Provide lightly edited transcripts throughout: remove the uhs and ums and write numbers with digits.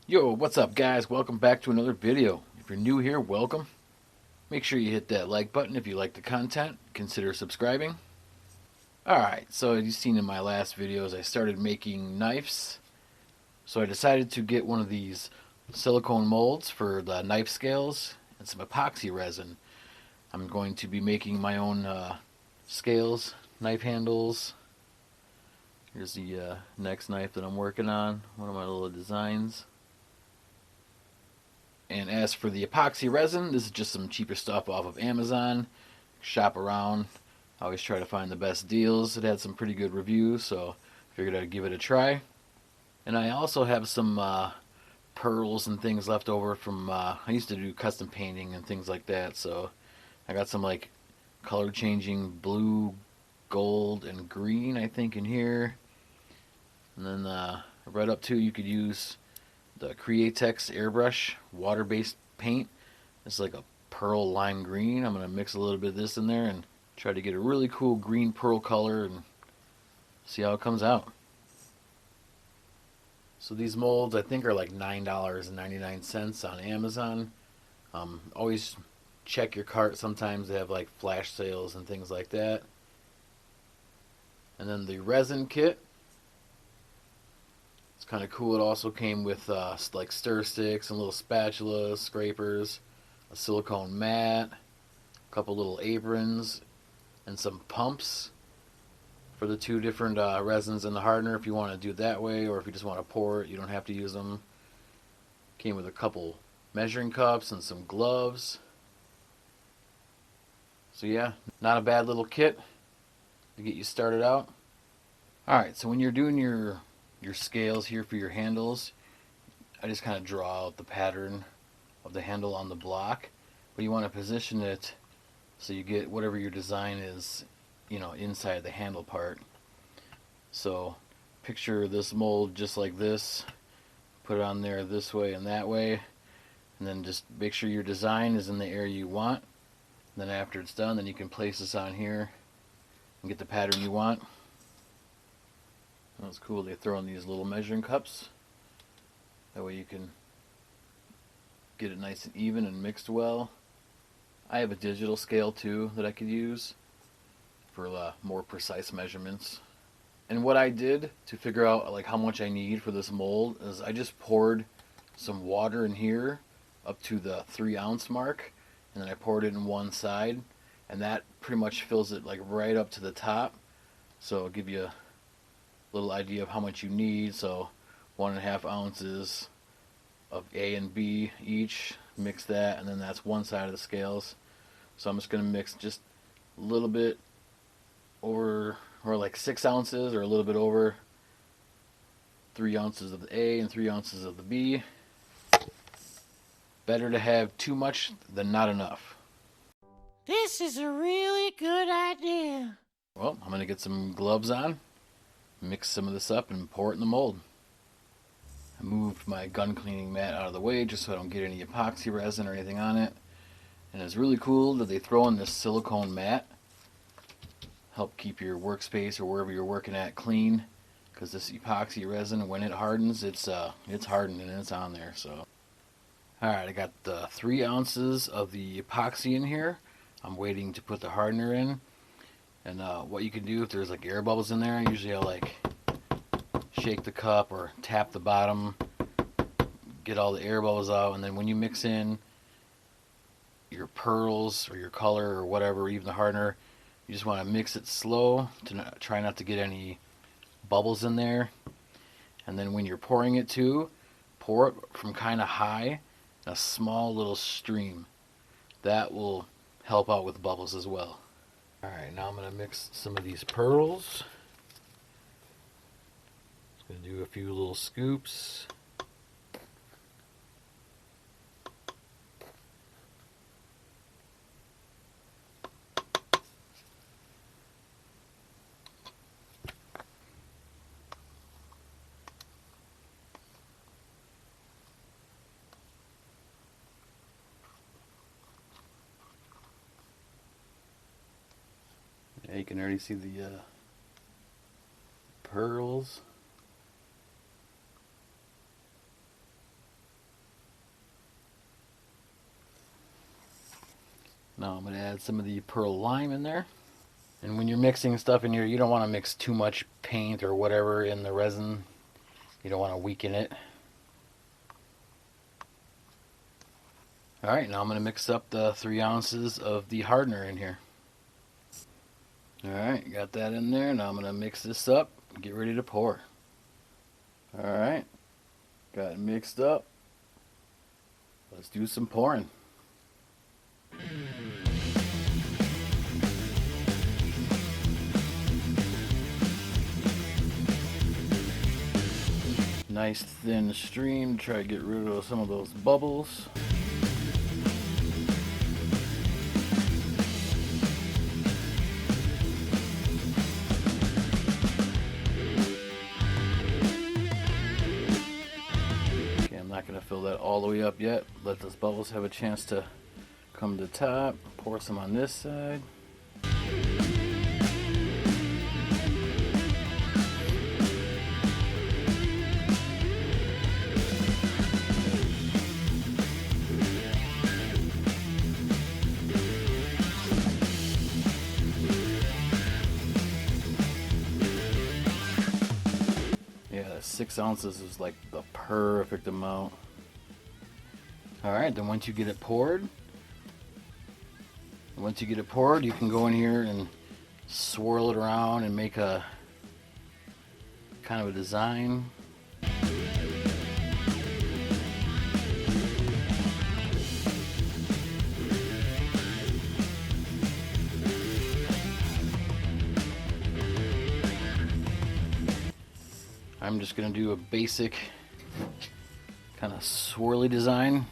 Yo, what's up guys? Welcome back to another video. If you're new here, welcome. Make sure you hit that like button if you like the content. Consider subscribing. Alright, so as you've seen in my last videos, I started making knives. So I decided to get one of these silicone molds for the knife scales and some epoxy resin. I'm going to be making my own scales, knife handles. Here's the next knife that I'm working on, one of my little designs. And as for the epoxy resin, this is just some cheaper stuff off of Amazon. Shop around. I always try to find the best deals. It had some pretty good reviews, so I figured I'd give it a try. And I also have some pearls and things left over from, I used to do custom painting and things like that, so I got some like color changing blue, gold, and green I think in here. And then right up to you could use the Createx airbrush water-based paint. It's like a pearl lime green. I'm going to mix a little bit of this in there and try to get a really cool green pearl color and see how it comes out. So these molds I think are like $9.99 on Amazon. Always check your cart. Sometimes they have like flash sales and things like that. And then the resin kit. It's kind of cool. It also came with like stir sticks and little spatulas, scrapers, a silicone mat, a couple little aprons, and some pumps for the two different resins and the hardener if you want to do it that way, or if you just want to pour it, you don't have to use them. Came with a couple measuring cups and some gloves. So yeah, not a bad little kit to get you started out. Alright, so when you're doing your scales here for your handles, I just kind of draw out the pattern of the handle on the block, but you want to position it so you get whatever your design is, inside the handle part. So picture this mold just like this, put it on there this way and that way, and then just make sure your design is in the area you want. And then after it's done, then you can place this on here and get the pattern you want. That's cool. They throw in these little measuring cups. That way you can get it nice and even and mixed well. I have a digital scale too that I could use for more precise measurements. And what I did to figure out like how much I need for this mold is I just poured some water in here up to the 3-ounce mark, and then I poured it in one side, and that pretty much fills it like right up to the top. So it'll give you a little idea of how much you need. So 1.5 ounces of A and B each, mix that, and then that's one side of the scales. So I'm just going to mix just a little bit over, or like 6 ounces or a little bit over 3 ounces of the A and 3 ounces of the B. Better to have too much than not enough. This is a really good idea. Well, I'm going to get some gloves on, mix some of this up, and pour it in the mold. I moved my gun cleaning mat out of the way just so I don't get any epoxy resin or anything on it. And it's really cool that they throw in this silicone mat. Help keep your workspace or wherever you're working at clean. Because this epoxy resin, when it hardens, it's hardened and it's on there. So, alright, I got the 3 ounces of the epoxy in here. I'm waiting to put the hardener in. And what you can do if there's like air bubbles in there, usually I'll like shake the cup or tap the bottom, get all the air bubbles out, and then when you mix in your pearls or your color or whatever, even the hardener, you just want to mix it slow to try not to get any bubbles in there. And then when you're pouring it too, pour it from kind of high, a small little stream. That will help out with bubbles as well. Alright, now I'm going to mix some of these pearls. Just going to do a few little scoops. Yeah, you can already see the pearls. Now I'm going to add some of the pearl lime in there. And when you're mixing stuff in here, you don't want to mix too much paint or whatever in the resin. You don't want to weaken it. Alright, now I'm going to mix up the 3 ounces of the hardener in here. Alright, got that in there. Now I'm going to mix this up and get ready to pour. Alright, got it mixed up. Let's do some pouring. Nice thin stream to try to get rid of some of those bubbles. Okay, I'm not going to fill that all the way up yet. Let those bubbles have a chance to come to the top. Pour some on this side. Yeah, 6 ounces is like the perfect amount. Alright, then once you get it poured, you can go in here and swirl it around and make a kind of a design. I'm just going to do a basic kind of swirly design.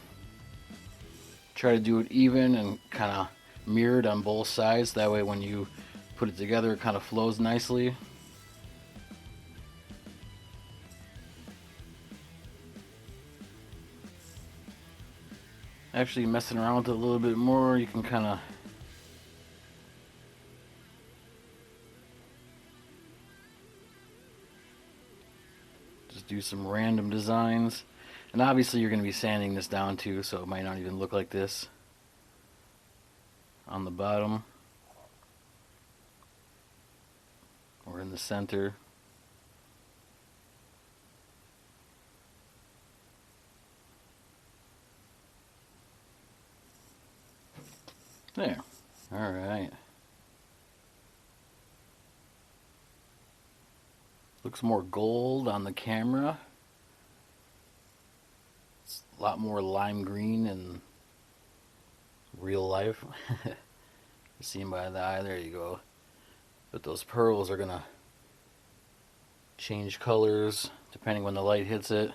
Try to do it even and kind of mirrored on both sides. That way when you put it together, it kind of flows nicely. Actually, messing around with it a little bit more, you can kind of do some random designs. And obviously you're going to be sanding this down too, so it might not even look like this on the bottom or in the center. There. Alright. Looks more gold on the camera. It's a lot more lime green in real life. Seen by the eye, there you go. But those pearls are gonna change colors depending when the light hits it.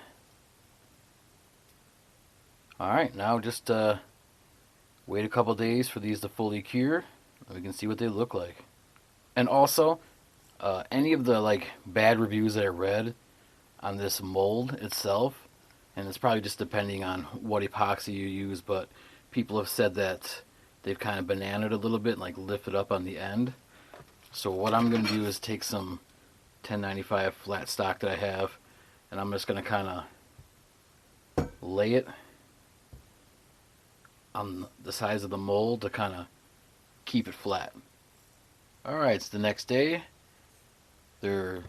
Alright, now just wait a couple days for these to fully cure and we can see what they look like. And also, any of the like bad reviews that I read on this mold itself, and it's probably just depending on what epoxy you use, but people have said that they've kind of bananaed a little bit and like lifted up on the end. So what I'm going to do is take some 1095 flat stock that I have, and I'm just going to kind of lay it on the sides of the mold to kind of keep it flat. Alright, it's the next day. They're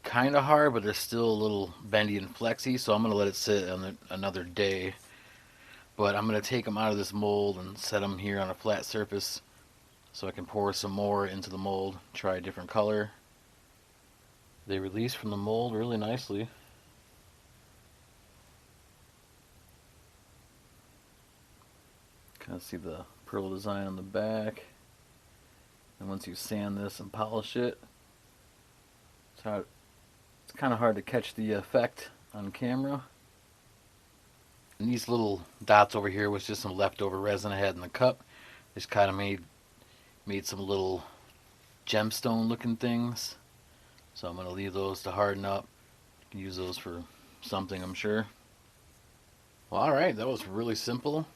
kind of hard, but they're still a little bendy and flexy, so I'm going to let it sit on another day. But I'm going to take them out of this mold and set them here on a flat surface so I can pour some more into the mold, try a different color. They release from the mold really nicely. Kind of see the pearl design on the back. And once you sand this and polish it, it's kind of hard to catch the effect on camera. And these little dots over here was just some leftover resin I had in the cup. Just kind of made some little gemstone looking things. So I'm going to leave those to harden up. You can use those for something, I'm sure. Well, alright, that was really simple.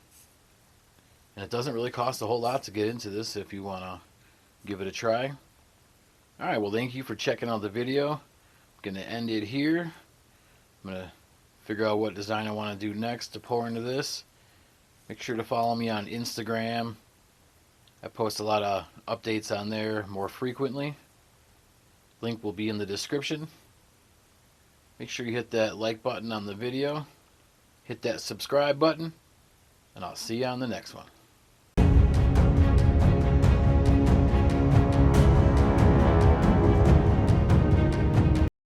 And it doesn't really cost a whole lot to get into this if you want to give it a try. Alright, well thank you for checking out the video. I'm going to end it here. I'm going to figure out what design I want to do next to pour into this. Make sure to follow me on Instagram I post a lot of updates on there more frequently. Link will be in the description. Make sure you hit that like button on the video. Hit that subscribe button. And I'll see you on the next one.